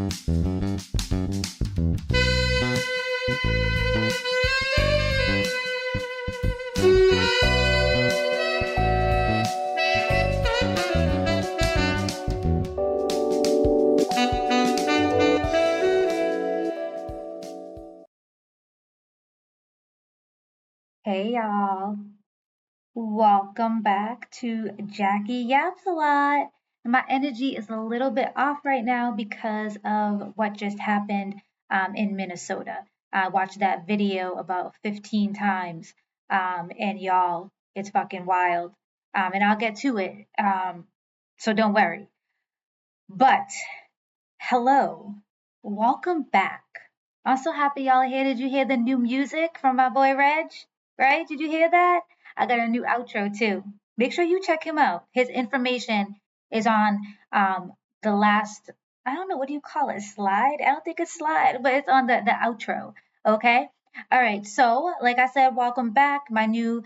Hey y'all, welcome back to Jackie Yaps a Lot. My energy is a little bit off right now because of what just happened in Minnesota. I watched that video about 15 times, and y'all, it's fucking wild. And I'll get to it, so don't worry. But hello, welcome back. I'm so happy y'all are here. Did you hear the new music from my boy Reg? Right? Did you hear that? I got a new outro too. Make sure you check him out. His information is on the last, I don't know, what do you call it? Slide? I don't think it's slide, but it's on the outro. Okay? All right. So, like I said, welcome back. My new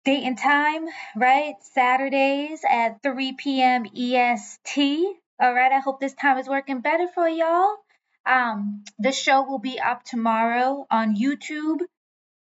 date and time, right? Saturdays at 3 p.m. EST. All right, I hope this time is working better for y'all. The show will be up tomorrow on YouTube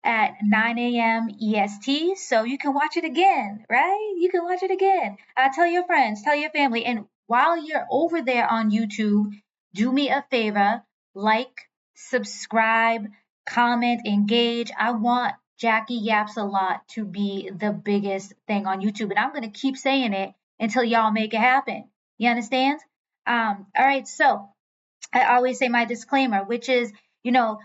at 9 a.m. EST, so you can watch it again, right? You can watch it again. Tell your friends, tell your family, and while you're over there on YouTube, do me a favor, like, subscribe, comment, engage. I want Jackie Yaps a Lot to be the biggest thing on YouTube, and I'm gonna keep saying it until y'all make it happen. You understand? All right, so I always say my disclaimer, which is, you know,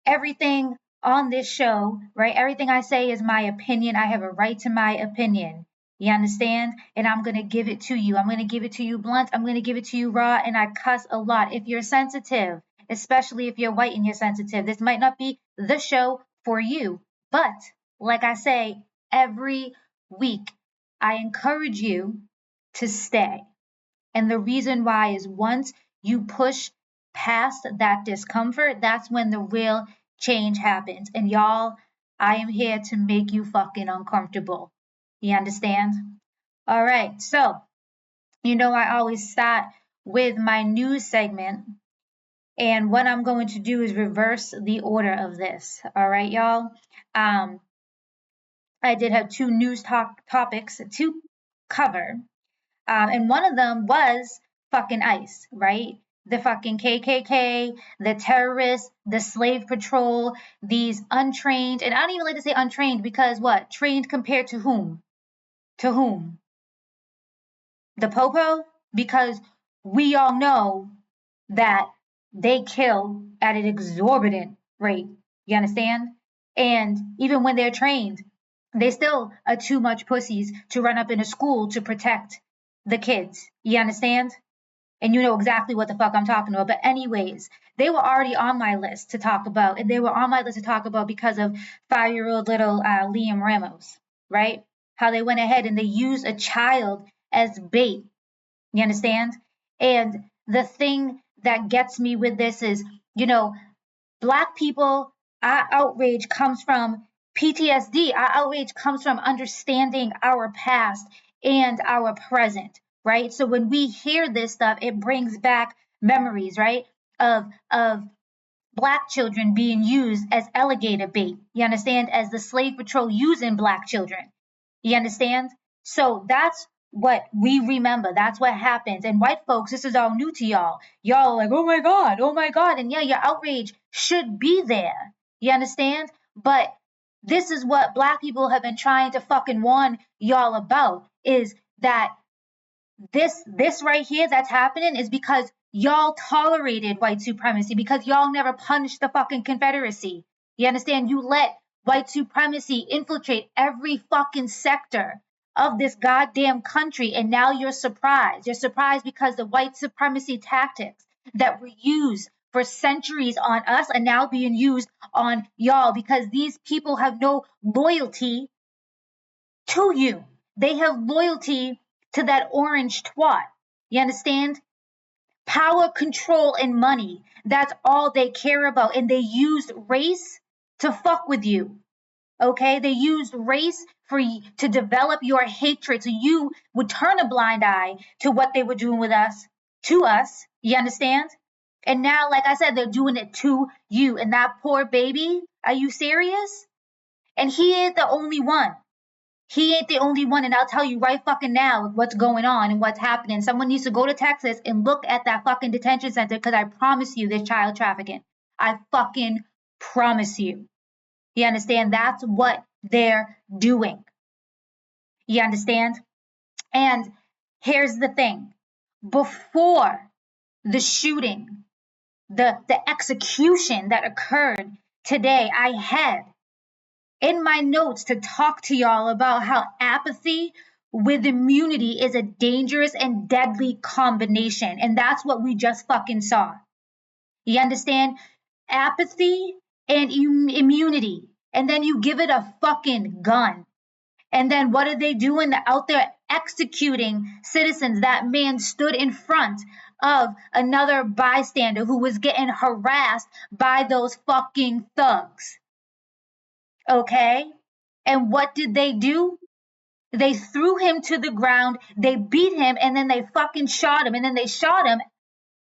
everything on this show, right? Everything I say is my opinion. I have a right to my opinion. You understand? And I'm going to give it to you. I'm going to give it to you blunt. I'm going to give it to you raw. And I cuss a lot. If you're sensitive, especially if you're white and you're sensitive, this might not be the show for you. But like I say, every week, I encourage you to stay. And the reason why is once you push past that discomfort, that's when the real change happens. And y'all, I am here to make you fucking uncomfortable. You understand? All right. So, I always start with my news segment. And what I'm going to do is reverse the order of this. All right, y'all. I did have two news topics to cover. And one of them was fucking ICE, right? The fucking KKK, the terrorists, the slave patrol, these untrained, and I don't even like to say untrained because what? Trained compared to whom? To whom? The popo? Because we all know that they kill at an exorbitant rate. You understand? And even when they're trained, they still are too much pussies to run up in a school to protect the kids. You understand? And you know exactly what the fuck I'm talking about. But anyways, they were already on my list to talk about, and they were on my list to talk about because of 5-year-old little Liam Ramos, right? How they went ahead and they used a child as bait. You understand? And the thing that gets me with this is, Black people, our outrage comes from PTSD. Our outrage comes from understanding our past and our present, right? So when we hear this stuff, it brings back memories, right? Of Black children being used as alligator bait. You understand? As the slave patrol using Black children. You understand? So that's what we remember. That's what happens. And white folks, this is all new to y'all. Y'all are like, oh my God, oh my God. And yeah, your outrage should be there. You understand? But this is what Black people have been trying to fucking warn y'all about is that this right here that's happening is because y'all tolerated white supremacy, because y'all never punished the fucking Confederacy. You understand? You let white supremacy infiltrate every fucking sector of this goddamn country, and now you're surprised. You're surprised because the white supremacy tactics that were used for centuries on us are now being used on y'all because these people have no loyalty to you. They have loyalty to that orange twat. You understand? Power, control, and money. That's all they care about. And they used race to fuck with you. Okay? They used race to develop your hatred so you would turn a blind eye to what they were doing with us, to us. You understand? And now, like I said, they're doing it to you. And that poor baby, are you serious? And he ain't the only one. He ain't the only one. And I'll tell you right fucking now what's going on and what's happening. Someone needs to go to Texas and look at that fucking detention center because I promise you there's child trafficking. I fucking promise you. You understand? That's what they're doing. You understand? And here's the thing. Before the shooting, the execution that occurred today, I had in my notes to talk to y'all about how apathy with immunity is a dangerous and deadly combination. And that's what we just fucking saw. You understand? Apathy and immunity. And then you give it a fucking gun. And then what are they doing? They're out there executing citizens. That man stood in front of another bystander who was getting harassed by those fucking thugs. Okay? And what did they do? They threw him to the ground, they beat him, and then they fucking shot him. And then they shot him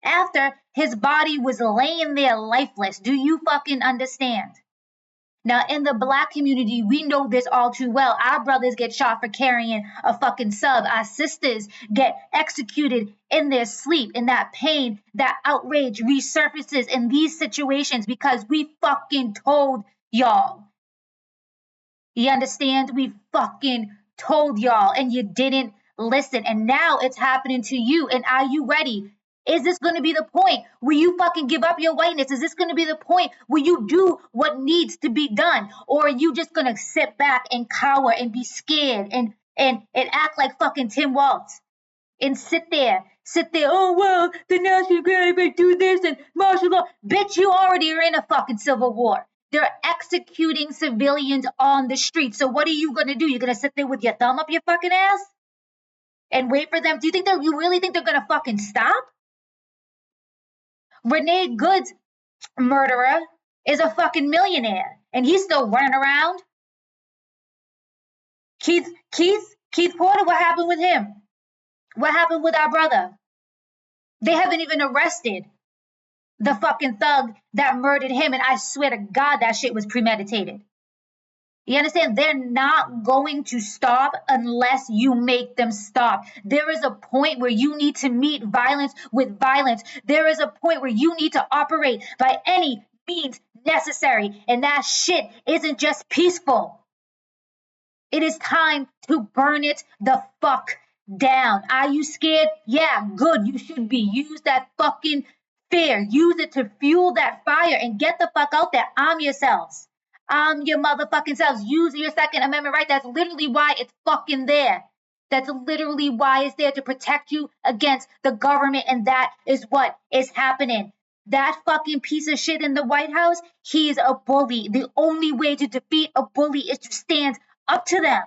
after his body was laying there lifeless. Do you fucking understand? Now, in the black community, we know this all too well. Our brothers get shot for carrying a fucking sub. Our sisters get executed in their sleep, and that pain, that outrage resurfaces in these situations because we fucking told y'all. You understand? We fucking told y'all and you didn't listen. And now it's happening to you. And are you ready? Is this going to be the point where you fucking give up your whiteness? Is this going to be the point where you do what needs to be done? Or are you just going to sit back and cower and be scared and act like fucking Tim Waltz and sit there? Oh, well, the National Guard may do this and martial law. Bitch, you already are in a fucking civil war. They're executing civilians on the street. So what are you going to do? You're going to sit there with your thumb up your fucking ass and wait for them? Do you think you really think they're going to fucking stop? Renee Good's murderer is a fucking millionaire and he's still running around. Keith Porter, what happened with him? What happened with our brother? They haven't even arrested the fucking thug that murdered him, and I swear to God that shit was premeditated. You understand? They're not going to stop unless you make them stop. There is a point where you need to meet violence with violence. There is a point where you need to operate by any means necessary, and that shit isn't just peaceful. It is time to burn it the fuck down. Are you scared? Yeah, good. You should be. Use that fucking fear. Use it to fuel that fire and get the fuck out there. Arm yourselves. Arm your motherfucking selves. Use your Second Amendment right. That's literally why it's fucking there. That's literally why it's there, to protect you against the government, and that is what is happening. That fucking piece of shit in the White House, he's a bully. The only way to defeat a bully is to stand up to them.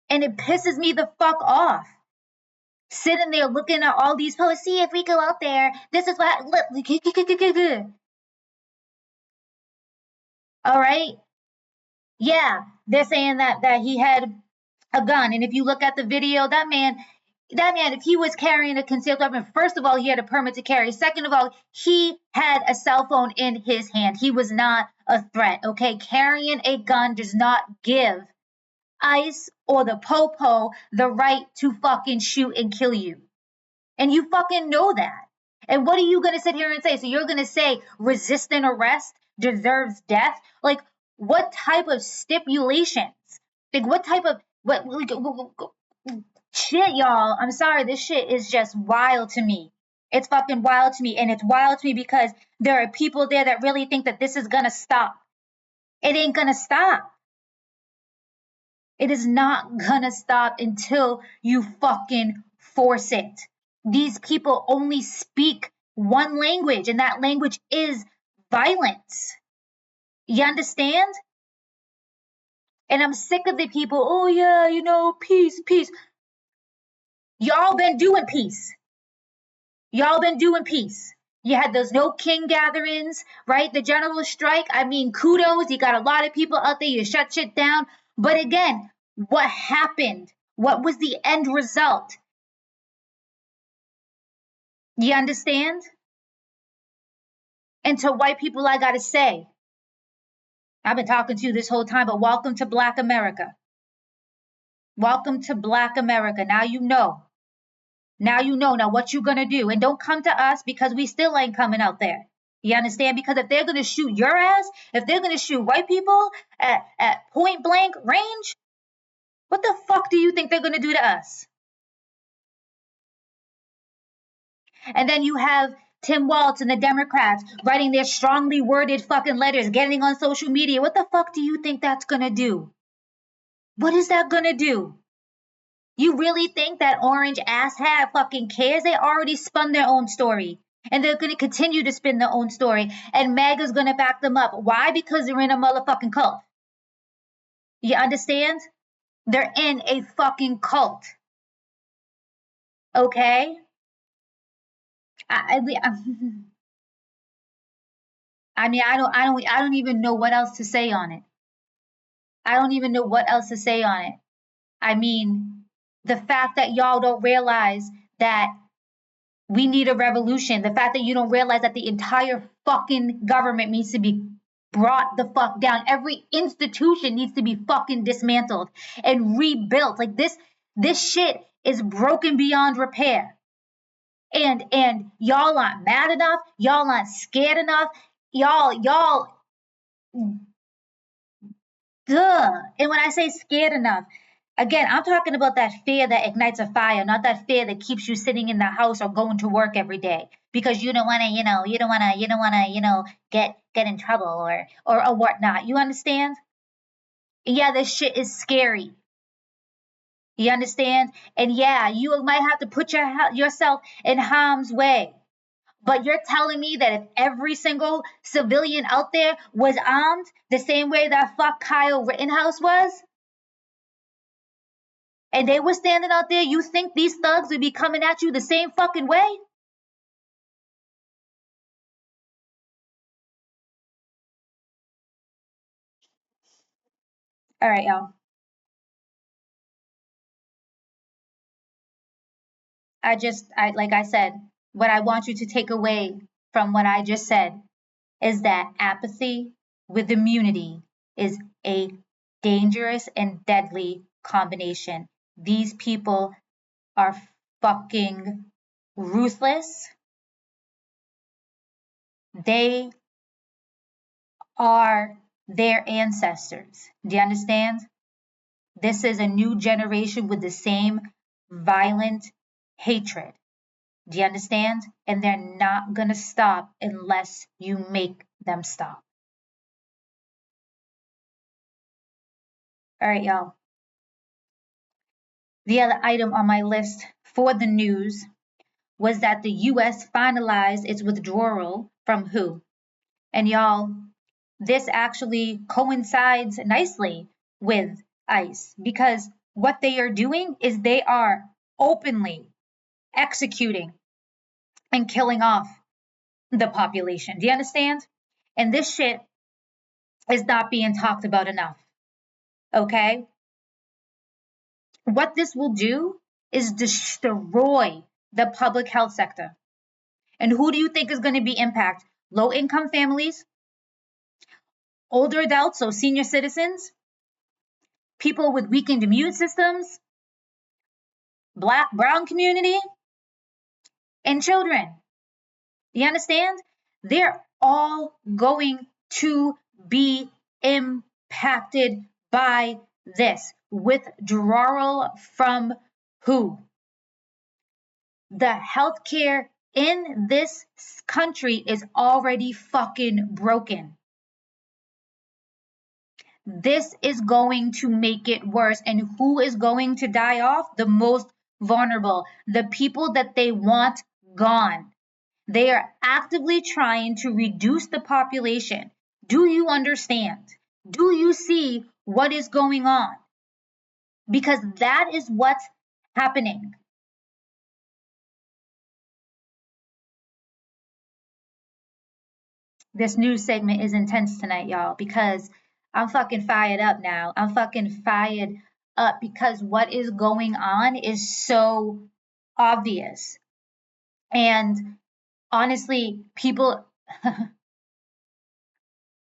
And it pisses me the fuck off. Sitting there looking at all these posts. See, if we go out there, this is what. Look. All right. Yeah, they're saying that he had a gun, and if you look at the video, that man, if he was carrying a concealed weapon, first of all, he had a permit to carry. Second of all, he had a cell phone in his hand. He was not a threat. Okay, carrying a gun does not give ICE or the popo the right to fucking shoot and kill you. And you fucking know that. And what are you going to sit here and say? So you're going to say resistant arrest deserves death? Like, what type of stipulations? Like, what type of, shit, y'all. I'm sorry. This shit is just wild to me. It's fucking wild to me. And it's wild to me because there are people there that really think that this is going to stop. It ain't going to stop. It is not gonna stop until you fucking force it. These people only speak one language, and that language is violence. You understand? And I'm sick of the people, oh yeah, peace, peace. Y'all been doing peace. Y'all been doing peace. You had those no king gatherings, right? The general strike. I mean, kudos. You got a lot of people out there. You shut shit down. But again, what happened? What was the end result? You understand? And to white people, I gotta say, I've been talking to you this whole time, but welcome to Black America. Welcome to Black America. Now you know. Now you know now what you're gonna do. And don't come to us because we still ain't coming out there. You understand? Because if they're gonna shoot your ass, if they're gonna shoot white people at point blank range, what the fuck do you think they're gonna do to us? And then you have Tim Walz and the Democrats writing their strongly worded fucking letters, getting on social media. What the fuck do you think that's gonna do? What is that gonna do? You really think that orange asshat fucking cares? They already spun their own story. And they're gonna continue to spin their own story. And MAGA's gonna back them up. Why? Because they're in a motherfucking cult. You understand? They're in a fucking cult. Okay? I, I, I mean, I don't even know what else to say on it. I don't even know what else to say on it. I mean, the fact that y'all don't realize that we need a revolution, the fact that you don't realize that the entire fucking government needs to be brought the fuck down. Every institution needs to be fucking dismantled and rebuilt. Like this shit is broken beyond repair. And y'all aren't mad enough, y'all aren't scared enough, y'all duh. And when I say scared enough, again, I'm talking about that fear that ignites a fire, not that fear that keeps you sitting in the house or going to work every day because you don't want to, get in trouble or whatnot. You understand? Yeah, this shit is scary. You understand? And yeah, you might have to put yourself in harm's way. But you're telling me that if every single civilian out there was armed the same way that fuck Kyle Rittenhouse was, and they were standing out there, you think these thugs would be coming at you the same fucking way? All right, y'all. Like I said, what I want you to take away from what I just said is that apathy with immunity is a dangerous and deadly combination. These people are fucking ruthless. They are their ancestors. Do you understand? This is a new generation with the same violent hatred. Do you understand? And they're not going to stop unless you make them stop. All right, y'all. The other item on my list for the news was that the US finalized its withdrawal from WHO. And y'all, this actually coincides nicely with ICE because what they are doing is they are openly executing and killing off the population. Do you understand? And this shit is not being talked about enough. Okay? What this will do is destroy the public health sector. And who do you think is going to be impacted? Low income families, older adults, so senior citizens, people with weakened immune systems, black, brown community, and children. You understand? They're all going to be impacted by this withdrawal from who? The healthcare in this country is already fucking broken. This is going to make it worse. And who is going to die off? The most vulnerable, the people that they want gone. They are actively trying to reduce the population. Do you understand? Do you see what is going on? Because that is what's happening. This news segment is intense tonight, y'all, because I'm fucking fired up now. I'm fucking fired up because what is going on is so obvious. And honestly, people,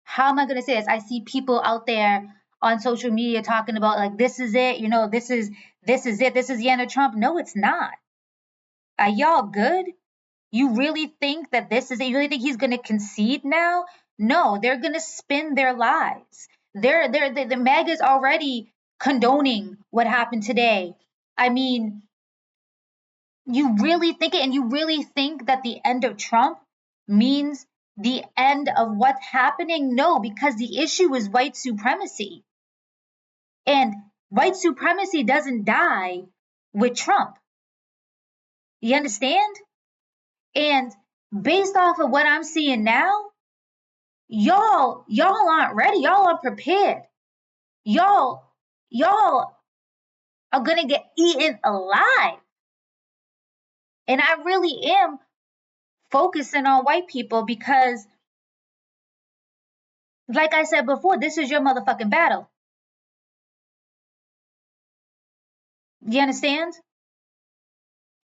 how am I going to say this? I see people out there on social media talking about like, this is it, this is it, this is the end of Trump. No, it's not. Are y'all good? You really think that this is it? You really think he's going to concede now? No, they're going to spin their lies. The MAGA's already condoning what happened today. I mean, you really think it, and you really think that the end of Trump means the end of what's happening? No, because the issue is white supremacy. And white supremacy doesn't die with Trump. You understand? And based off of what I'm seeing now, y'all aren't ready. Y'all aren't prepared. Y'all are gonna get eaten alive. And I really am focusing on white people because, like I said before, this is your motherfucking battle. You understand?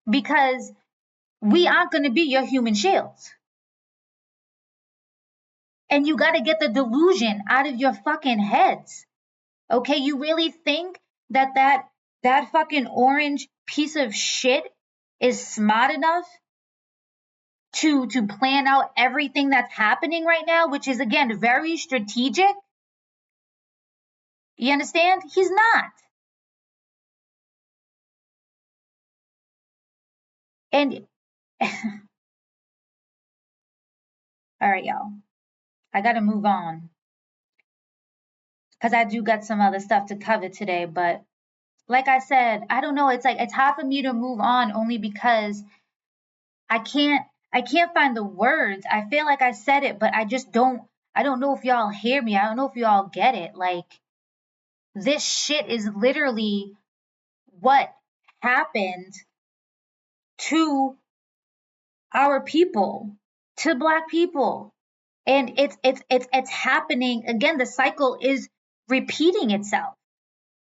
Because we aren't gonna be your human shields. And you gotta get the delusion out of your fucking heads. Okay, you really think that fucking orange piece of shit is smart enough to plan out everything that's happening right now, which is again very strategic? You understand? He's not. And all right, y'all. I gotta move on because I do got some other stuff to cover today. But like I said, I don't know. It's like it's hard for me to move on only because I can't find the words. I feel like I said it, but I don't know if y'all hear me. I don't know if y'all get it. Like this shit is literally what happened to our people, to black people. And it's happening again. The cycle is repeating itself.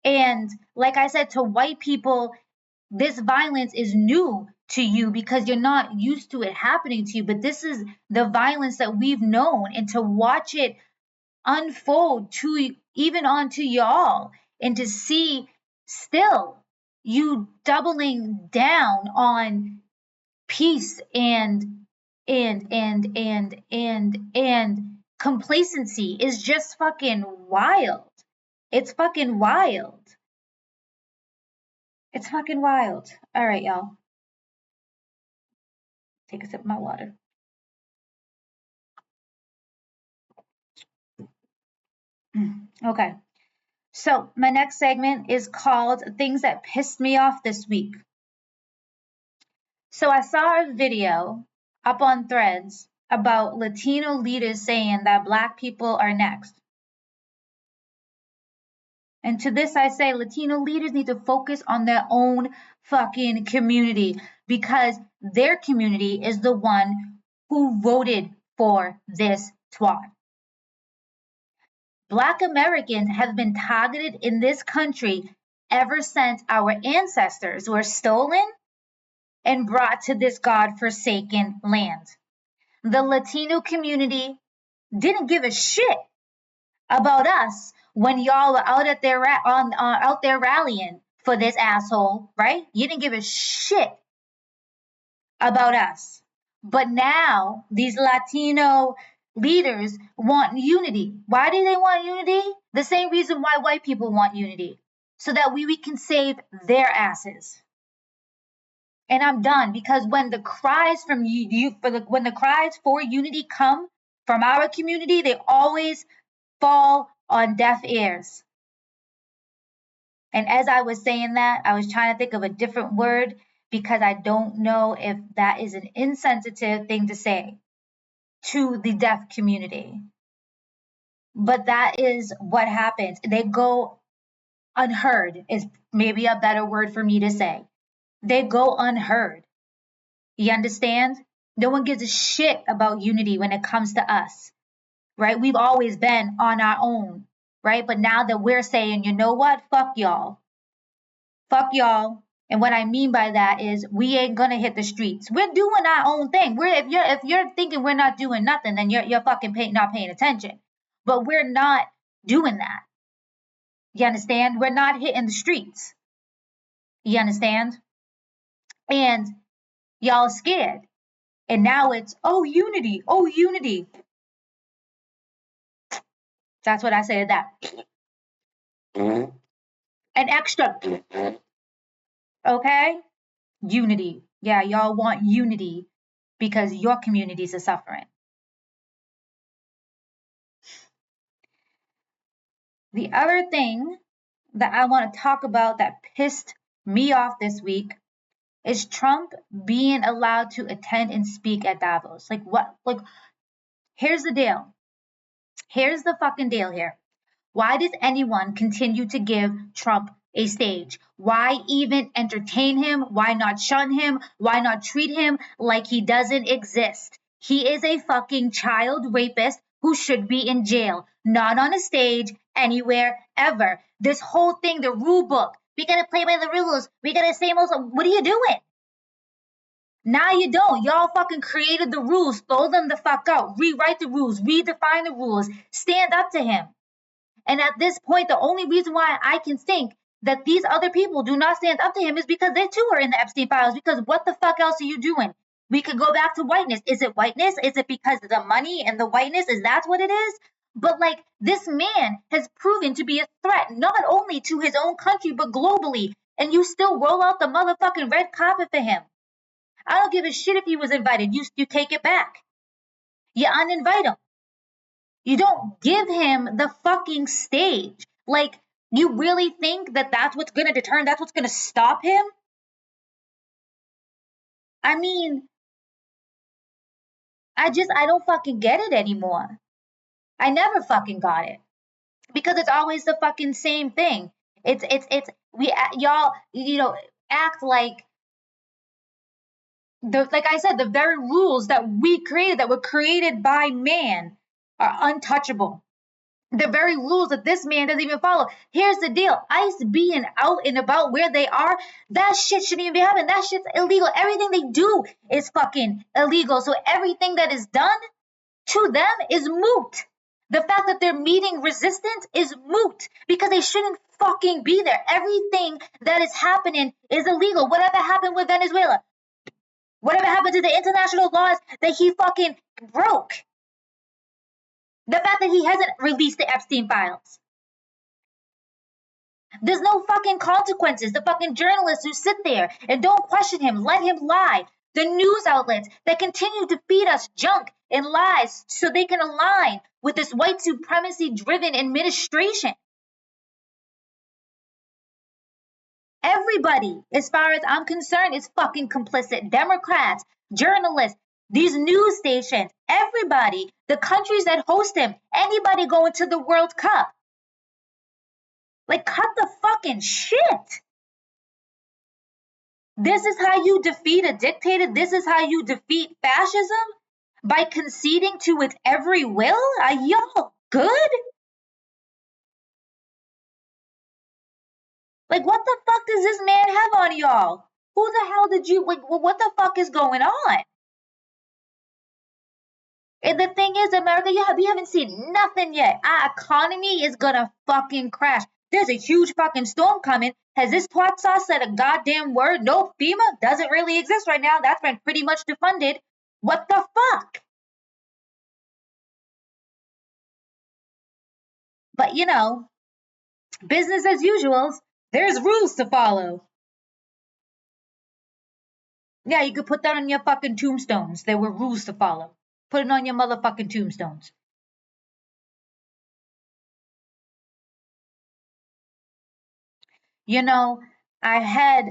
And like I said, to white people, this violence is new to you because you're not used to it happening to you. But this is the violence that we've known, and to watch it unfold to even onto y'all, and to see still you doubling down on peace and complacency is just fucking wild. It's fucking wild. It's fucking wild. All right, y'all. Take a sip of my water. Okay. So my next segment is called Things That Pissed Me Off This Week. So I saw a video up on Threads about Latino leaders saying that black people are next. And to this I say Latino leaders need to focus on their own fucking community, because their community is the one who voted for this twat. Black Americans have been targeted in this country ever since our ancestors were stolen and brought to this God-forsaken land. The Latino community didn't give a shit about us when y'all were out at their out there rallying for this asshole, right? You didn't give a shit about us. But now these Latino leaders want unity. Why do they want unity? The same reason why white people want unity, so that we can save their asses. And I'm done, because when the cries from when the cries for unity come from our community, they always fall on deaf ears. And as I was saying that, I was trying to think of a different word because I don't know if that is an insensitive thing to say to the deaf community. But that is what happens. They go unheard, is maybe a better word for me to say. They go unheard. You understand? No one gives a shit about unity when it comes to us, right? We've always been on our own, right? But now that we're saying, you know what? Fuck y'all. Fuck y'all. And what I mean by that is we ain't gonna hit the streets. We're doing our own thing. If you're thinking we're not doing nothing, then you're fucking not paying attention. But we're not doing that. You understand? We're not hitting the streets. You understand? And y'all scared. And now it's unity, unity. That's what I say to that. An extra, okay? Unity. Yeah, y'all want unity because your communities are suffering. The other thing that I want to talk about that pissed me off this week is Trump being allowed to attend and speak at Davos. Like, what? Like, here's the deal. Here's the fucking deal here. Why does anyone continue to give Trump a stage? Why even entertain him? Why not shun him? Why not treat him like he doesn't exist? He is a fucking child rapist who should be in jail, not on a stage, anywhere, ever. This whole thing, the rule book, we gotta play by the rules. We gotta say most. What are you doing? Now you don't. Y'all fucking created the rules. Throw them the fuck out. Rewrite the rules. Redefine the rules. Stand up to him. And at this point, the only reason why I can think that these other people do not stand up to him is because they too are in the Epstein files. Because what the fuck else are you doing? We could go back to whiteness. Is it whiteness? Is it because of the money and the whiteness? Is that what it is? But like, this man has proven to be a threat, not only to his own country, but globally. And you still roll out the motherfucking red carpet for him. I don't give a shit if he was invited. You take it back. You uninvite him. You don't give him the fucking stage. Like, you really think that that's what's going to deter him? That's what's going to stop him? I mean, I don't fucking get it anymore. I never fucking got it. Because it's always the fucking same thing. Y'all, act like like I said, the very rules that we created, that were created by man, are untouchable. The very rules that this man doesn't even follow. Here's the deal. ICE being out and about where they are, that shit shouldn't even be happening. That shit's illegal. Everything they do is fucking illegal. So everything that is done to them is moot. The fact that they're meeting resistance is moot because they shouldn't fucking be there. Everything that is happening is illegal. Whatever happened with Venezuela, whatever happened to the international laws that he fucking broke. The fact that he hasn't released the Epstein files. There's no fucking consequences. The fucking journalists who sit there and don't question him, let him lie. The news outlets that continue to feed us junk and lies so they can align with this white supremacy driven administration. Everybody, as far as I'm concerned, is fucking complicit. Democrats, journalists, these news stations, everybody, the countries that host him, anybody going to the World Cup. Like, cut the fucking shit. This is how you defeat a dictator? This is how you defeat fascism? By conceding to its every will? Are y'all good? Like, what the fuck does this man have on y'all? Who the hell did you, like, what the fuck is going on? And the thing is, America, we haven't seen nothing yet. Our economy is gonna fucking crash. There's a huge fucking storm coming. Has this twat sauce said a goddamn word? No, FEMA doesn't really exist right now. That's been pretty much defunded. What the fuck? But business as usual. There's rules to follow. Yeah, you could put that on your fucking tombstones. There were rules to follow. Put it on your motherfucking tombstones. I had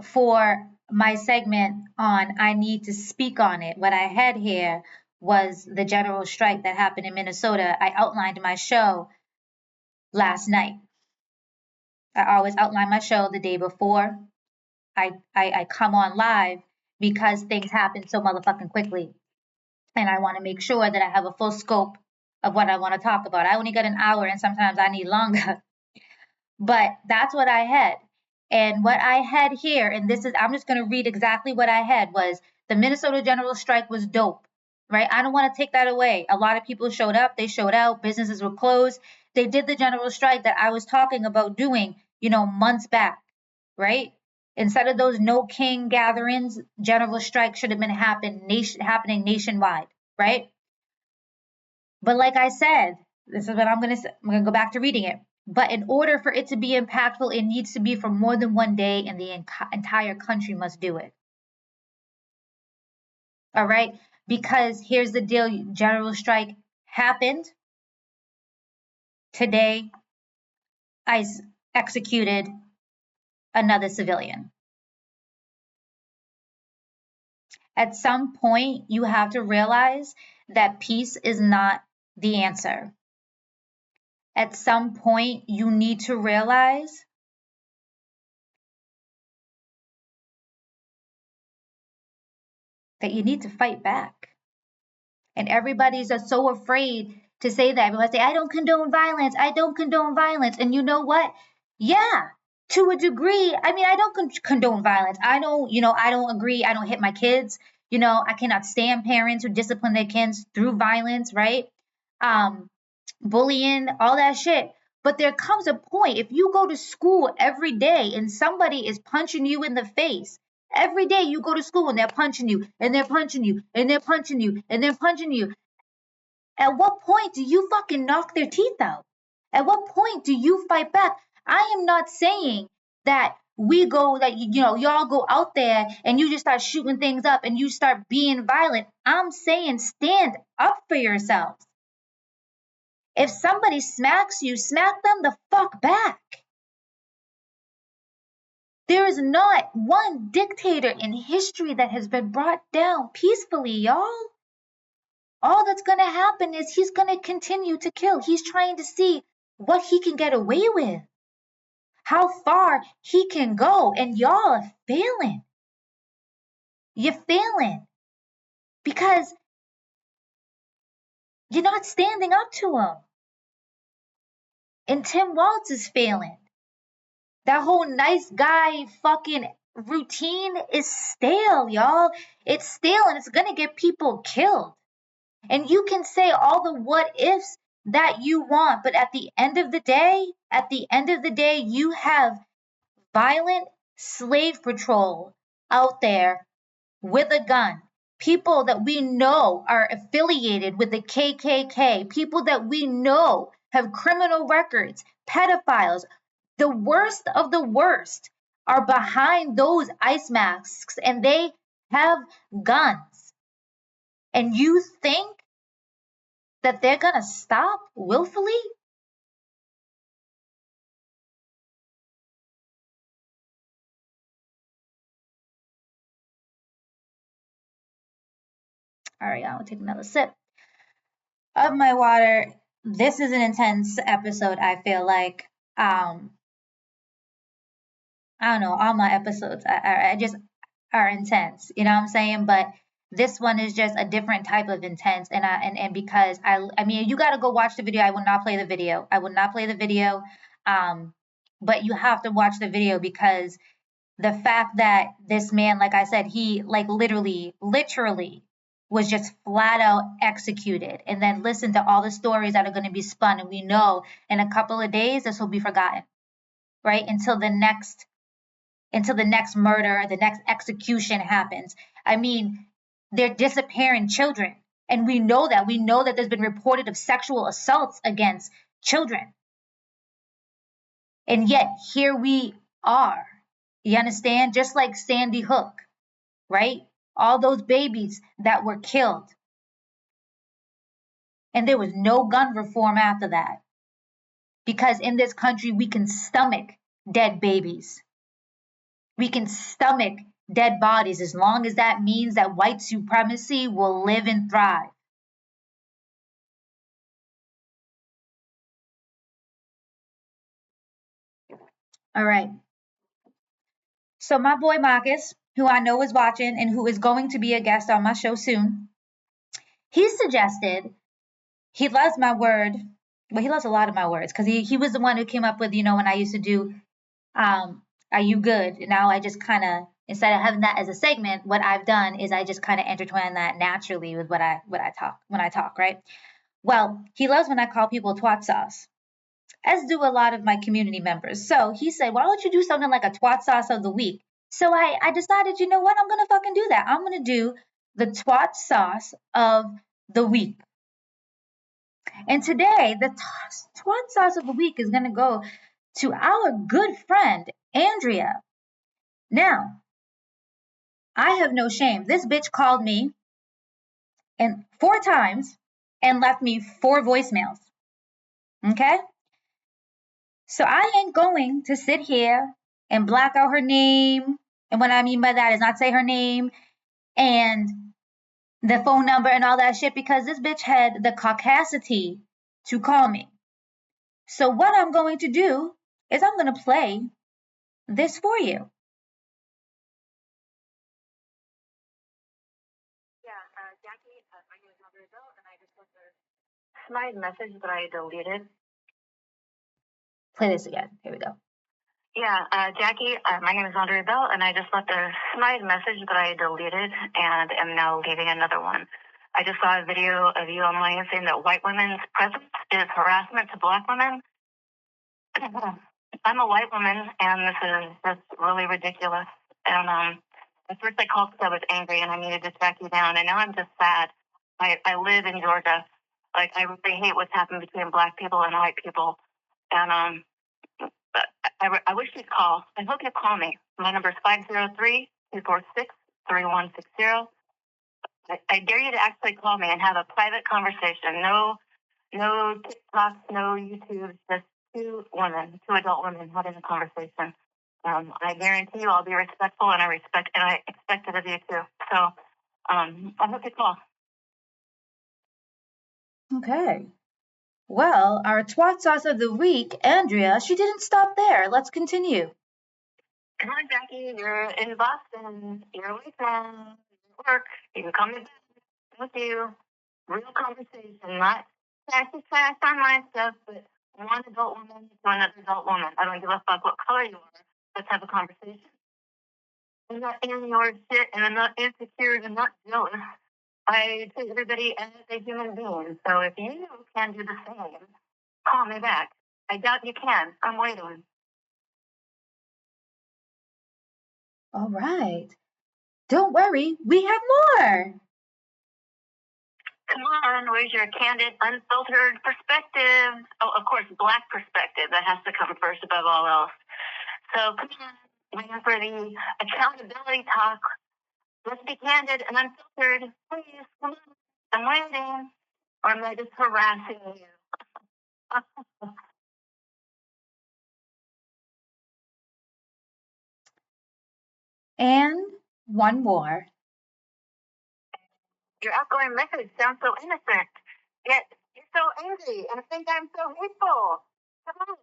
for my segment on I need to speak on it. What I had here was the general strike that happened in Minnesota. I outlined my show last night. I always outline my show the day before I come on live because things happen so motherfucking quickly. And I want to make sure that I have a full scope of what I want to talk about. I only got an hour and sometimes I need longer. But that's what I had. And what I had here, and this is, I'm just going to read exactly what I had, was the Minnesota general strike was dope, right? I don't want to take that away. A lot of people showed up, they showed out, businesses were closed. They did the general strike that I was talking about doing, months back, right? Instead of those no king gatherings, general strike should have been happening nationwide, right? But like I said, this is what I'm going to say. I'm going to go back to reading it. But in order for it to be impactful, it needs to be for more than one day, and the entire country must do it. All right? Because here's the deal, general strike happened. Today, ICE executed another civilian. At some point, you have to realize that peace is not the answer. At some point, you need to realize that you need to fight back. And everybody's so afraid to say that. Everyone say, I don't condone violence. I don't condone violence. And you know what? Yeah, to a degree. I mean, I don't condone violence. I don't agree. I don't hit my kids. I cannot stand parents who discipline their kids through violence, right? Bullying, all that shit. But there comes a point, if you go to school every day and somebody is punching you in the face, every day you go to school and they're punching you, and they're punching you, and they're punching you, and they're punching you. At what point do you fucking knock their teeth out? At what point do you fight back? I am not saying that y'all go out there and you just start shooting things up and you start being violent. I'm saying stand up for yourselves. If somebody smacks you, smack them the fuck back. There is not one dictator in history that has been brought down peacefully, y'all. All that's going to happen is he's going to continue to kill. He's trying to see what he can get away with, how far he can go. And y'all are failing. You're failing because you're not standing up to him. And Tim Walz is failing. That whole nice guy fucking routine is stale, y'all. It's stale and it's gonna get people killed. And you can say all the what ifs that you want, but at the end of the day, you have violent slave patrol out there with a gun. People that we know are affiliated with the KKK, people that we know have criminal records, pedophiles, the worst of the worst are behind those ice masks and they have guns. And you think that they're going to stop willfully? All right, I'll take another sip of my water. This is an intense episode, I feel like. I don't know, all my episodes are just are intense, you know what I'm saying? But this one is just a different type of intense, and because I mean, you got to go watch the video. I will not play the video. I will not play the video. But you have to watch the video because the fact that this man, like I said, he like literally was just flat out executed, and then listen to all the stories that are going to be spun, and we know in a couple of days this will be forgotten, right? Until the next murder, the next execution happens. I mean, they're disappearing children. And we know that. We know that there's been reported of sexual assaults against children. And yet, here we are. You understand? Just like Sandy Hook, right? All those babies that were killed. And there was no gun reform after that. Because in this country, we can stomach dead babies. We can stomach dead bodies as long as that means that white supremacy will live and thrive. All right. So my boy Marcus, who I know is watching and who is going to be a guest on my show soon, he suggested, he loves my word. Well, he loves a lot of my words because he was the one who came up with, when I used to do Are you good? Now I just kind of, instead of having that as a segment, what I've done is I just kind of intertwine that naturally with what I talk when I talk, right? Well, he loves when I call people twat sauce, as do a lot of my community members. So he said, why don't you do something like a twat sauce of the week? So I decided, you know what? I'm going to fucking do that. I'm going to do the twat sauce of the week. And today, the twat sauce of the week is going to go to our good friend, Andrea. Now, I have no shame. This bitch called me and 4 times and left me 4 voicemails. Okay? So I ain't going to sit here and black out her name. And what I mean by that is not say her name and the phone number and all that shit because this bitch had the caucasity to call me. So what I'm going to do is I'm going to play this for you. Jackie, my name is Andrea, and I just left a slide message that I deleted. Play this again. Here we go. Yeah, Jackie, my name is Andrea Belle, and I just left a slide message that I deleted and am now leaving another one. I just saw a video of you online saying that white women's presence is harassment to black women. I'm a white woman, and this is just really ridiculous. And at first I called because I was angry and I needed to track you down, and now I'm just sad. I live in Georgia. Like, I really hate what's happened between black people and white people. And but I wish you'd call. I hope you call me. My number is 503-246-3160. I dare you to actually call me and have a private conversation. No TikToks, no YouTube, just two adult women having a conversation. I guarantee you I'll be respectful, and I expect it of you too. So I hope you call. Okay. Well, our twat sauce of the week, Andrea, she didn't stop there. Let's continue. Come on, Jackie, you're in Boston. You're away from work. You can call me back. With you. Real conversation, not sassy sass online stuff, but one adult woman to another adult woman. I don't give a fuck what color you are. Let's have a conversation. I'm not in your shit, and I'm not insecure, and I'm not jealous. I treat everybody as a human being. So if you can do the same, call me back. I doubt you can. I'm waiting. All right. Don't worry, we have more. Come on, where's your candid, unfiltered perspective? Oh, of course, black perspective. That has to come first above all else. So come on, waiting for the accountability talk. Let's be candid and unfiltered. Please, come on. I'm waiting. Or am I just harassing you? And one more. Your outgoing message sounds so innocent, yet you're so angry and think I'm so hateful. Come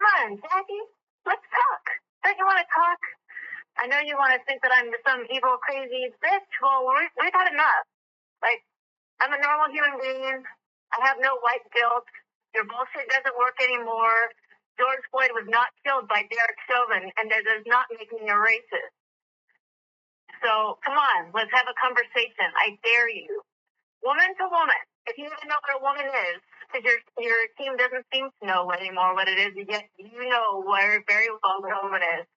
on, Jackie. Let's talk. Don't you want to talk? I know you want to think that I'm some evil, crazy bitch. Well, we've had enough. Like, I'm a normal human being. I have no white guilt. Your bullshit doesn't work anymore. George Floyd was not killed by Derek Chauvin, and that does not make me a racist. So, come on, let's have a conversation. I dare you. Woman to woman. If you even know what a woman is, because your team doesn't seem to know anymore what it is, yet you know very well what a woman is.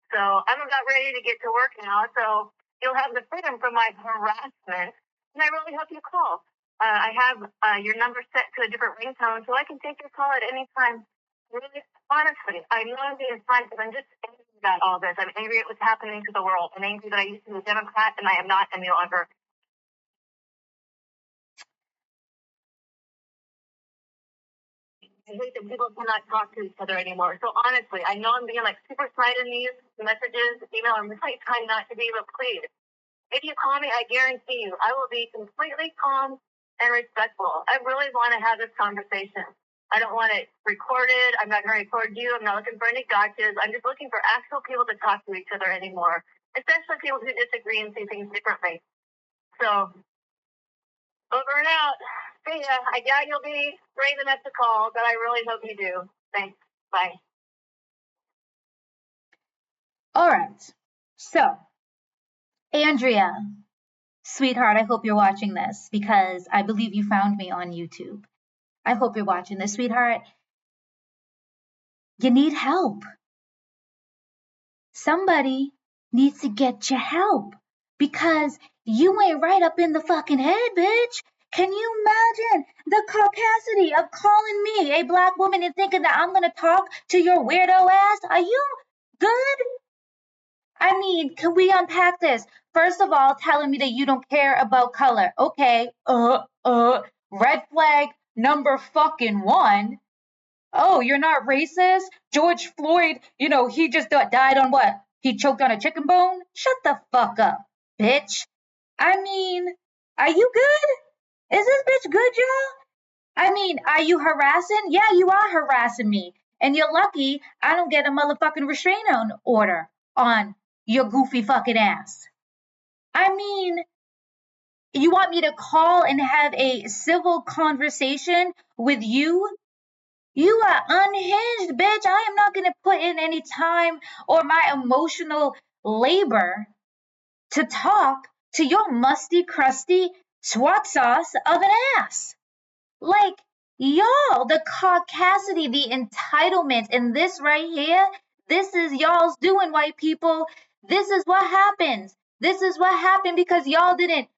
So I'm about ready to get to work now. So you'll have the freedom from my harassment, and I really hope you call. I have your number set to a different ringtone, so I can take your call at any time. Really, honestly, I know I'm being fine, but I'm just angry about all this. I'm angry at what's happening to the world. I'm angry that I used to be a Democrat, and I am not any longer. I hate that people cannot talk to each other anymore. So honestly, I know I'm being like super smart in these messages, email. I'm really trying not to be, but please, if you call me, I guarantee you, I will be completely calm and respectful. I really want to have this conversation. I don't want it recorded. I'm not going to record you. I'm not looking for any gotchas. I'm just looking for actual people to talk to each other anymore, especially people who disagree and see things differently. So, over and out. See ya. I doubt you'll be brave enough to call, but I really hope you do. Thanks. Bye. All right. So, Andrea, sweetheart, I hope you're watching this because I believe you found me on YouTube. I hope you're watching this, sweetheart. You need help. Somebody needs to get you help because you ain't right up in the fucking head, bitch. Can you imagine the caucasity of calling me, a black woman, and thinking that I'm gonna talk to your weirdo ass? Are you good? I mean, can we unpack this? First of all, telling me that you don't care about color. Okay, red flag number fucking one. Oh, you're not racist? George Floyd, he just died on what? He choked on a chicken bone? Shut the fuck up, bitch. I mean, are you good? Is this bitch good, y'all? I mean, are you harassing? Yeah, you are harassing me. And you're lucky I don't get a motherfucking restraining order on your goofy fucking ass. I mean, you want me to call and have a civil conversation with you? You are unhinged, bitch. I am not going to put in any time or my emotional labor to talk to your musty, crusty swat sauce of an ass. Like, y'all, the caucasity, the entitlement, and this right here, this is y'all's doing, white people. This is what happens. This is what happened because y'all didn't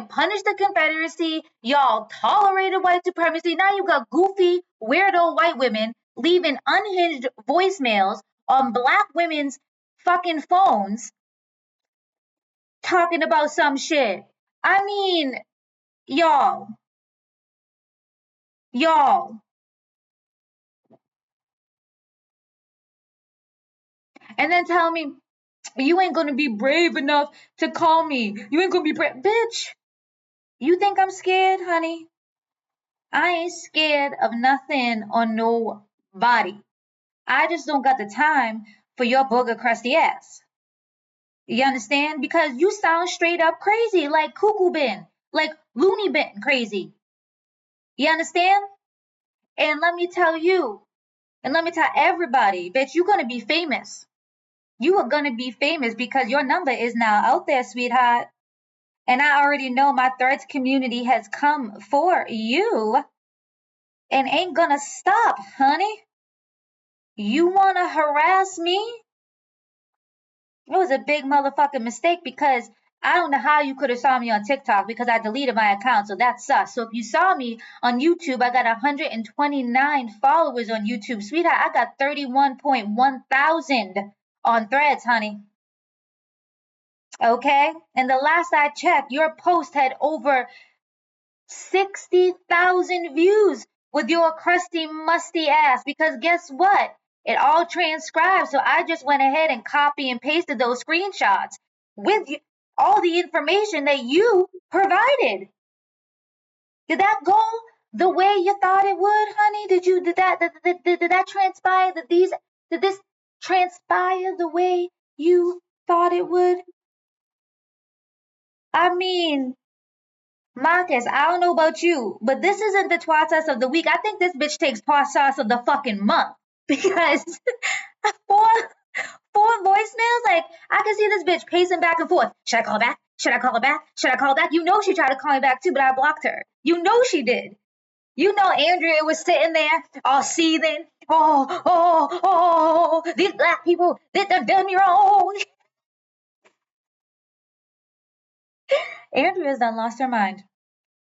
punish the Confederacy. Y'all tolerated white supremacy. Now you got goofy, weirdo white women leaving unhinged voicemails on black women's fucking phones talking about some shit. I mean, y'all, y'all. And then tell me you ain't gonna be brave enough to call me. You ain't gonna be brave. Bitch, you think I'm scared, honey? I ain't scared of nothing or nobody. I just don't got the time for your booger crusty ass. You understand? Because you sound straight up crazy, like cuckoo bin, like loony bin crazy. You understand? And let me tell you, and let me tell everybody, bitch, you're gonna be famous. You are gonna be famous because your number is now out there, sweetheart. And I already know my threads community has come for you and ain't gonna stop, honey. You wanna harass me? It was a big motherfucking mistake because I don't know how you could have saw me on TikTok because I deleted my account, so that's sus. So if you saw me on YouTube, I got 129 followers on YouTube. Sweetheart, I got 31.1 thousand on threads, honey. Okay? And the last I checked, your post had over 60,000 views with your crusty, musty ass because guess what? It all transcribes. So I just went ahead and copy and pasted those screenshots with all the information that you provided. Did that go the way you thought it would, honey? Did that transpire? Did this transpire the way you thought it would? I mean, Marcus, I don't know about you, but this isn't the twat sauce of the week. I think this bitch takes twat sauce of the fucking month because four four voicemails. Like I can see this bitch pacing back and forth. Should I call back? Should I call her back? Should I call back? You know she tried to call me back too, but I blocked her. You know she did. You know Andrea was sitting there all seething. These black people, they've done me wrong. Andrea's done lost her mind.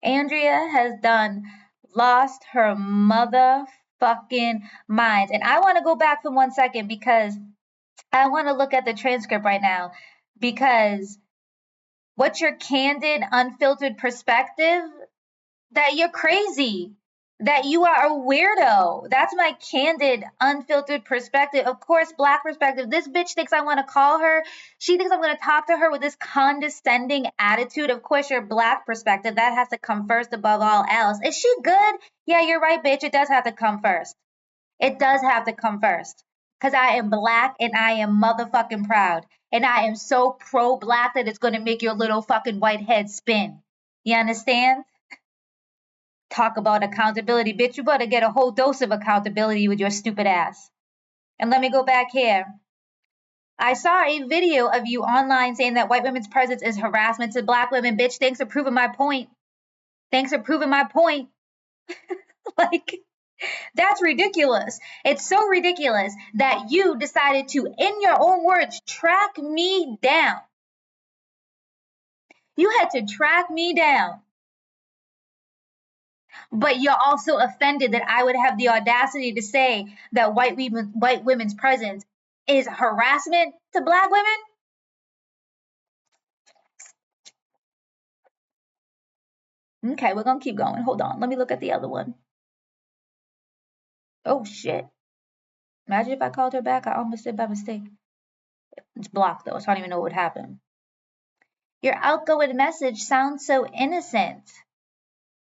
Andrea has done lost her motherfucking mind. And I want to go back for 1 second because I want to look at the transcript right now because what's your candid, unfiltered perspective? That you're crazy, that you are a weirdo. That's my candid, unfiltered perspective. Of course, black perspective. This bitch thinks I want to call her. She thinks I'm going to talk to her with this condescending attitude. Of course, your black perspective, that has to come first above all else. Is she good? Yeah, you're right, bitch. It does have to come first. It does have to come first. Because I am black and I am motherfucking proud. And I am so pro black that it's going to make your little fucking white head spin. You understand? Talk about accountability. Bitch, you better get a whole dose of accountability with your stupid ass. And let me go back here. I saw a video of you online saying that white women's presence is harassment to black women. Bitch, thanks for proving my point. Thanks for proving my point. Like, that's ridiculous. It's so ridiculous that you decided to, in your own words, track me down. You had to track me down. But you're also offended that I would have the audacity to say that white women's presence is harassment to black women? Okay, we're gonna keep going. Hold on. Let me look at the other one. Oh shit. Imagine if I called her back. I almost did by mistake. It's blocked though, so I don't even know what would happen. Your outgoing message sounds so innocent.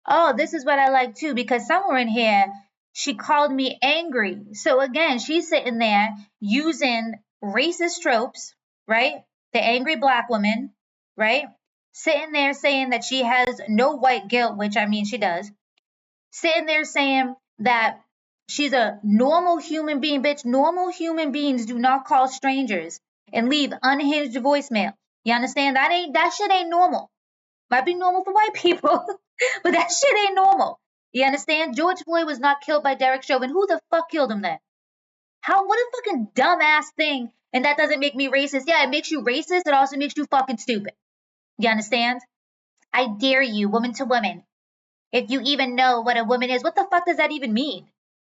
Oh, this is what I like too, because somewhere in here, she called me angry. So again, she's sitting there using racist tropes, right? The angry black woman, right? Sitting there saying that she has no white guilt, which I mean she does. Sitting there saying that she's a normal human being, bitch. Normal human beings do not call strangers and leave unhinged voicemail. You understand? That shit ain't normal. Might be normal for white people, but that shit ain't normal. You understand? George Floyd was not killed by Derek Chauvin. Who the fuck killed him then? What a fucking dumbass thing. And that doesn't make me racist. Yeah, it makes you racist. It also makes you fucking stupid. You understand? I dare you, woman to woman. If you even know what a woman is, what the fuck does that even mean?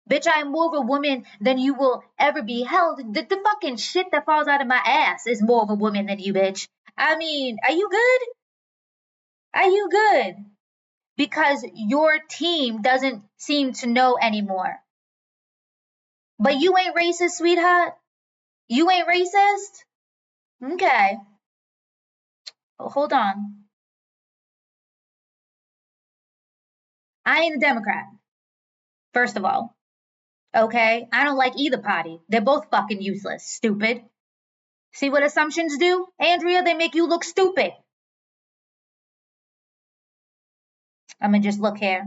Bitch, I am more of a woman than you will ever be. Hell, the fucking shit that falls out of my ass is more of a woman than you, bitch. I mean, are you good? Are you good? Because your team doesn't seem to know anymore. But you ain't racist, sweetheart? You ain't racist? Okay. Oh, hold on. I ain't a Democrat, first of all. Okay? I don't like either party. They're both fucking useless. Stupid. See what assumptions do? Andrea, they make you look stupid. I'm gonna just look here.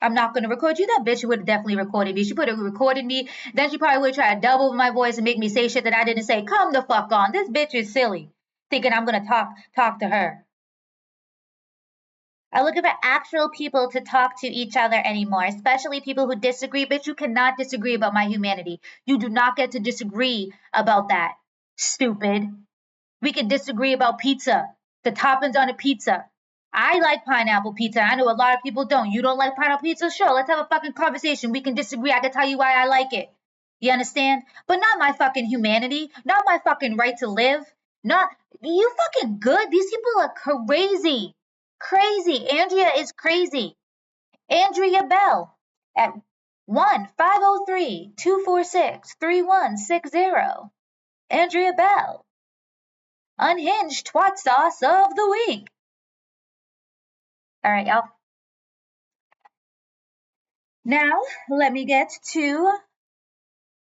I'm not gonna record you. That bitch would have definitely recorded me. She would have recorded me. Then she probably would try to double my voice and make me say shit that I didn't say. Come the fuck on. This bitch is silly. Thinking I'm gonna talk to her. I'm looking for actual people to talk to each other anymore, especially people who disagree. Bitch, you cannot disagree about my humanity. You do not get to disagree about that. Stupid. We can disagree about pizza, the toppings on a pizza. I like pineapple pizza. I know a lot of people don't. You don't like pineapple pizza? Sure, let's have a fucking conversation. We can disagree. I can tell you why I like it. You understand? But not my fucking humanity. Not my fucking right to live. Not you fucking good. These people are crazy. Crazy. Andrea is crazy. Andrea Belle at 1-503-246-3160. Andrea Belle. Unhinged twat sauce of the week. All right, y'all. Now, let me get to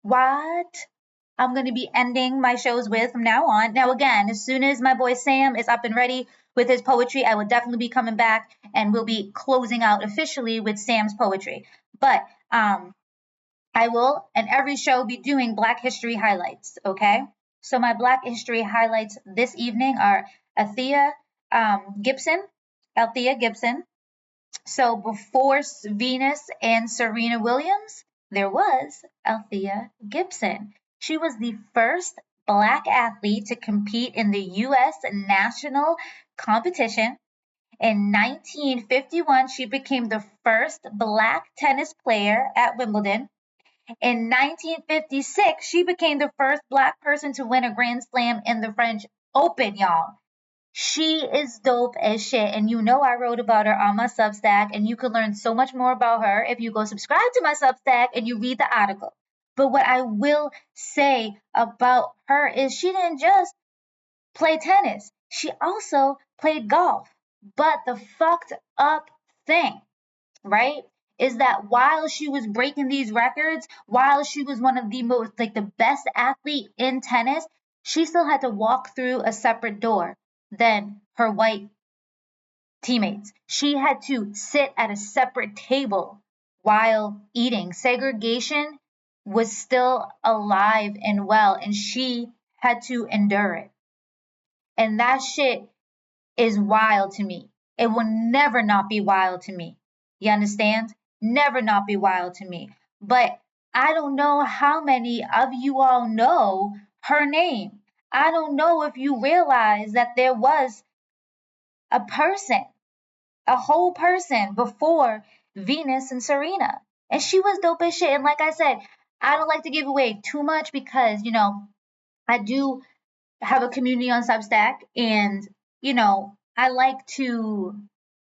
what I'm going to be ending my shows with from now on. Now, again, as soon as my boy Sam is up and ready with his poetry, I will definitely be coming back and we'll be closing out officially with Sam's poetry. But I will, in every show, be doing Black History highlights, okay? So my Black History highlights this evening are Althea Gibson. So before Venus and Serena Williams, there was Althea Gibson. She was the first Black athlete to compete in the U.S. national competition. In 1951, she became the first Black tennis player at Wimbledon. In 1956, she became the first Black person to win a Grand Slam in the French Open, y'all. She is dope as shit, and you know I wrote about her on my Substack, and you can learn so much more about her if you go subscribe to my Substack and you read the article. But what I will say about her is she didn't just play tennis, she also played golf. But the fucked up thing, right, is that while she was breaking these records, while she was one of the most, like the best athlete in tennis, she still had to walk through a separate door than her white teammates. She had to sit at a separate table while eating. Segregation was still alive and well, and she had to endure it. And that shit is wild to me. It will never not be wild to me. You understand? Never not be wild to me. But I don't know how many of you all know her name. I don't know if you realize that there was a person, a whole person before Venus and Serena. And she was dope as shit. And like I said, I don't like to give away too much because, I do have a community on Substack, and I like to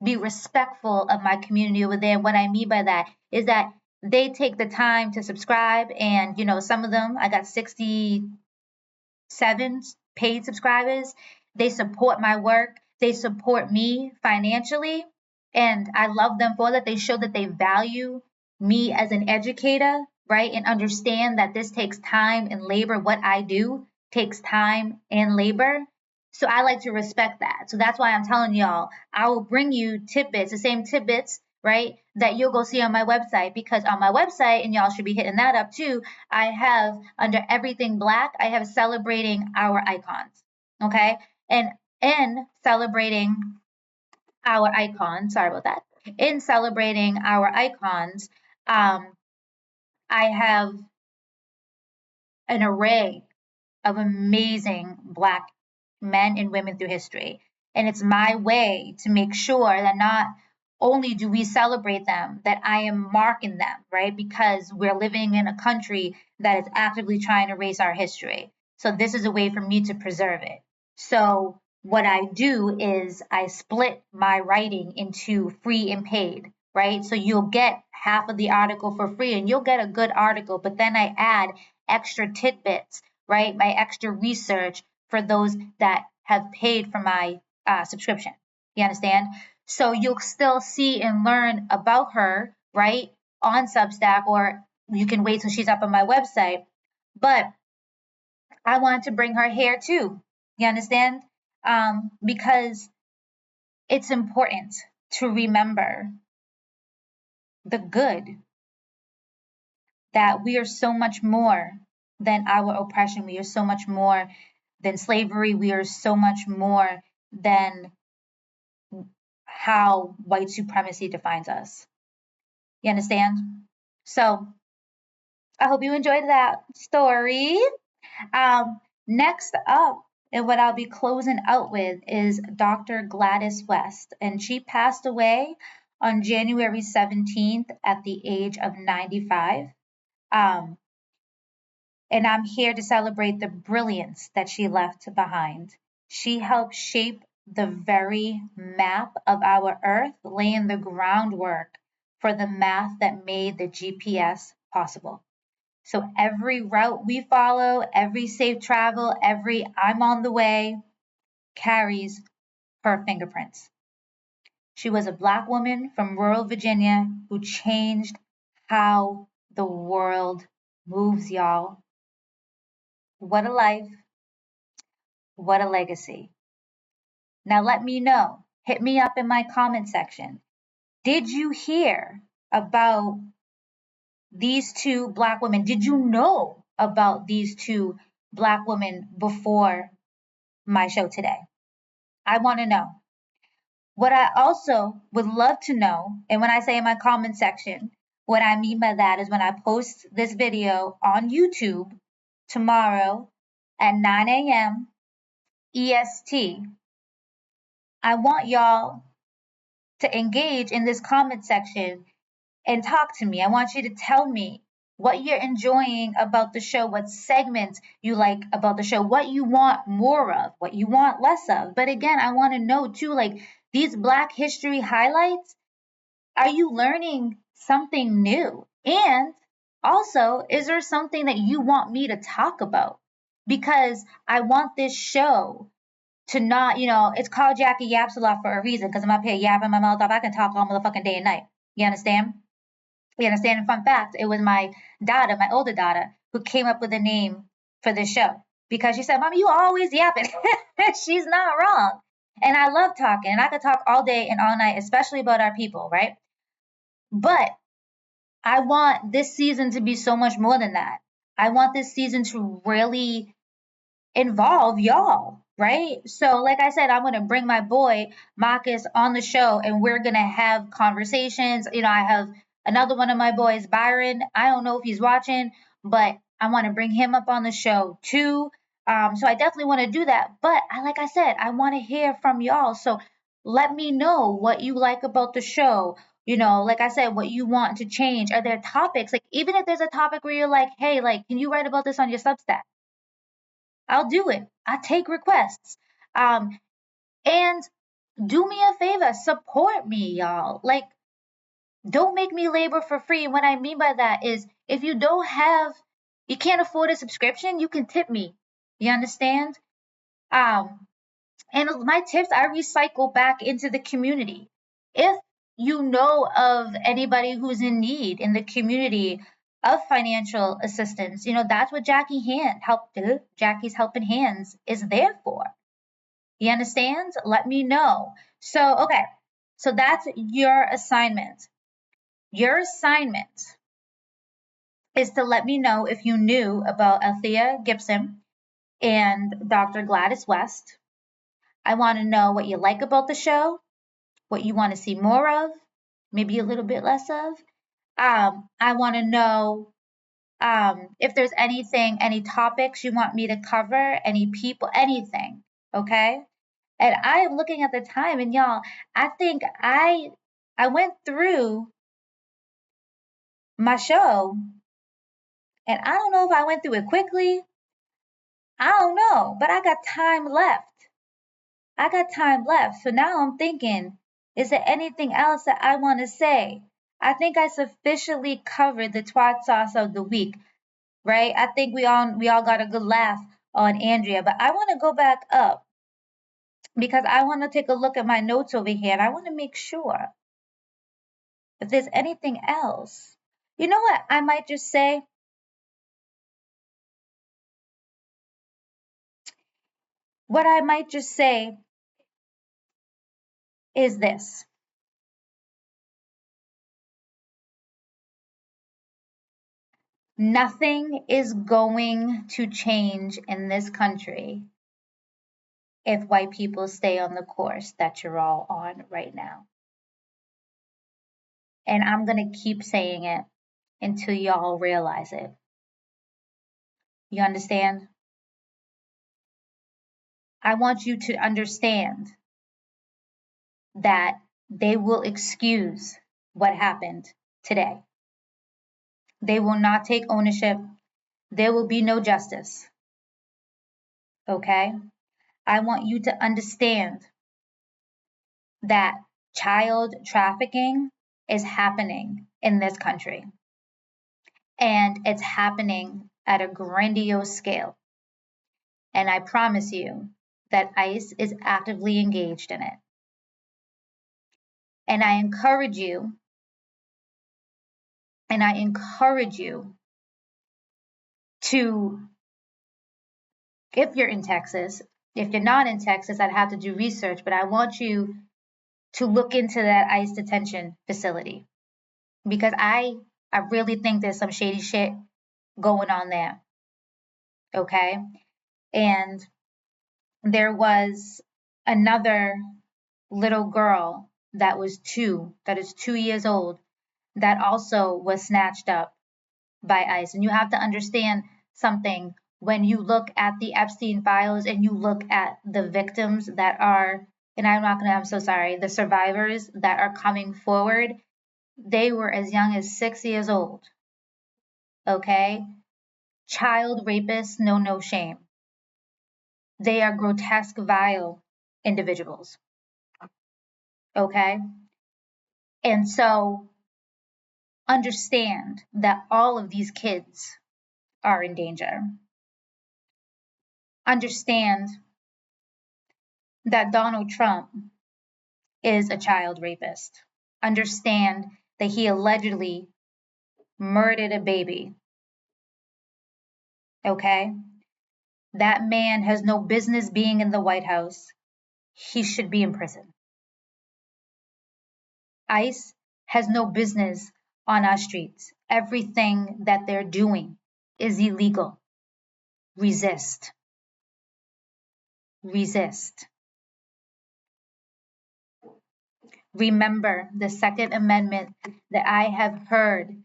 be respectful of my community over there. What I mean by that is that they take the time to subscribe, and some of them, I got 67 paid subscribers. They support my work. They support me financially, and I love them for that. They show that they value me as an educator, right? And understand that this takes time and labor. What I do takes time and labor. So I like to respect that. So that's why I'm telling y'all, I will bring you tidbits, the same tidbits, right, that you'll go see on my website. Because on my website, and y'all should be hitting that up too, I have under everything black, I have celebrating our icons. Okay. And in celebrating our icons, sorry about that. In celebrating our icons, I have an array of amazing Black men and women through history. And it's my way to make sure that not only do we celebrate them, that I am marking them, right? Because we're living in a country that is actively trying to erase our history. So this is a way for me to preserve it. So what I do is I split my writing into free and paid, right? So you'll get half of the article for free and you'll get a good article, but then I add extra tidbits, right? My extra research for those that have paid for my subscription. You understand? So you'll still see and learn about her, right, on Substack, or you can wait till she's up on my website. But I wanted to bring her here too. You understand? Because it's important to remember the good, that we are so much more than our oppression. We are so much more than slavery. We are so much more than how white supremacy defines us. You understand? So I hope you enjoyed that story. Next up, and what I'll be closing out with is Dr. Gladys West, and she passed away on January 17th at the age of 95. Um, and I'm here to celebrate the brilliance that she left behind. She helped shape the very map of our Earth, laying the groundwork for the math that made the GPS possible. So every route we follow, every safe travel, every I'm on the way carries her fingerprints. She was a Black woman from rural Virginia who changed how the world moves, y'all. What a life. What a legacy. Now let me know. Hit me up in my comment section. Did you hear about these two Black women? Did you know about these two Black women before my show today? I want to know. What I also would love to know, and when I say in my comment section, what I mean by that is when I post this video on YouTube tomorrow at 9 a.m. EST, I want y'all to engage in this comment section and talk to me. I want you to tell me what you're enjoying about the show, what segments you like about the show, what you want more of, what you want less of. But again, I want to know too, like these Black history highlights, are you learning something new? And also, is there something that you want me to talk about? Because I want this show to not, it's called Jackie Yaps a lot for a reason, because I'm up here yapping my mouth off. I can talk all motherfucking day and night. You understand? You understand? And fun fact, it was my daughter, my older daughter, who came up with a name for this show. Because she said, Mommy, you always yapping. She's not wrong. And I love talking. And I could talk all day and all night, especially about our people, right? But I want this season to be so much more than that. I want this season to really involve y'all, right? So, like I said, I'm going to bring my boy Marcus on the show and we're going to have conversations. I have another one of my boys, Byron. I don't know if he's watching, but I want to bring him up on the show too. So, I definitely want to do that. But, like I said, I want to hear from y'all. So, let me know what you like about the show. Like I said, what you want to change. Are there topics? Like, even if there's a topic where you're like, hey, like, can you write about this on your Substack? I'll do it. I take requests. And do me a favor, support me, y'all. Like, don't make me labor for free. And what I mean by that is if you can't afford a subscription, you can tip me. You understand? Um, and my tips I recycle back into the community. If you know of anybody who's in need in the community of financial assistance, that's what Jackie's Helping Hands is there for. You understand? Let me know. So, okay. So that's your assignment. Your assignment is to let me know if you knew about Althea Gibson and Dr. Gladys West. I want to know what you like about the show, what you want to see more of, maybe a little bit less of. I want to know if there's any topics you want me to cover, any people, anything. Okay. And I am looking at the time, and y'all, I think I went through my show, and I don't know if I went through it quickly. I don't know, but I got time left. I got time left. So now I'm thinking, is there anything else that I want to say? I think I sufficiently covered the twat sauce of the week, right? I think we all got a good laugh on Andrea, but I want to go back up because I want to take a look at my notes over here, and I want to make sure if there's anything else. You know what I might just say? What I might just say is this. Nothing is going to change in this country if white people stay on the course that you're all on right now. And I'm going to keep saying it until y'all realize it. You understand? I want you to understand that they will excuse what happened today. They will not take ownership. There will be no justice. Okay? I want you to understand that child trafficking is happening in this country. And it's happening at a grandiose scale. And I promise you that ICE is actively engaged in it. And I encourage you to, if you're in Texas, if you're not in Texas, I'd have to do research, but I want you to look into that ICE detention facility because I really think there's some shady shit going on there. Okay. And there was another little girl that is 2 years old, that also was snatched up by ICE. And you have to understand something when you look at the Epstein files and you look at the victims that are, and I'm so sorry, the survivors that are coming forward, they were as young as 6 years old. Okay? Child rapists know no shame. They are grotesque, vile individuals. Okay? And so understand that all of these kids are in danger. Understand that Donald Trump is a child rapist. Understand that he allegedly murdered a baby. Okay? That man has no business being in the White House. He should be in prison. ICE has no business on our streets. Everything that they're doing is illegal. Resist. resist. Remember the Second Amendment that I have heard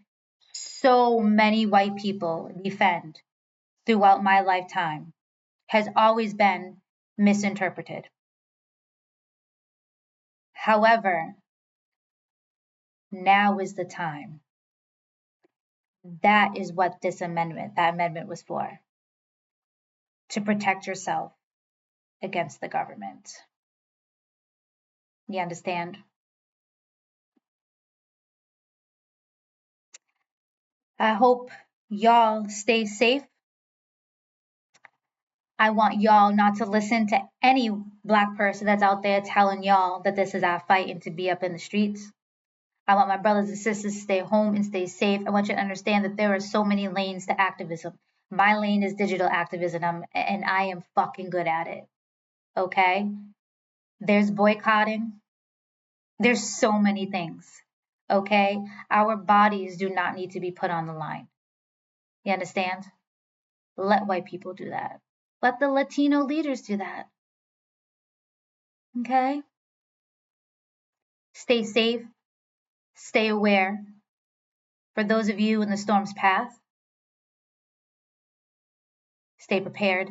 so many white people defend throughout my lifetime has always been misinterpreted. However, now is the time. That is what that amendment was for, to protect yourself against the government. You understand? I hope y'all stay safe. I want y'all not to listen to any Black person that's out there telling y'all that this is our fight and to be up in the streets. I want my brothers and sisters to stay home and stay safe. I want you to understand that there are so many lanes to activism. My lane is digital activism, and I am fucking good at it. Okay? There's boycotting. There's so many things. Okay? Our bodies do not need to be put on the line. You understand? Let white people do that. Let the Latino leaders do that. Okay? Stay safe. Stay aware. For those of you in the storm's path, stay prepared.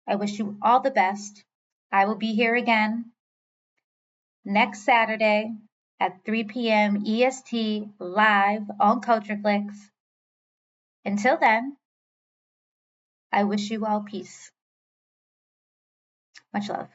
I wish you all the best. I will be here again next Saturday at 3 p.m. EST live on Culture Flix. Until then, I wish you all peace. Much love.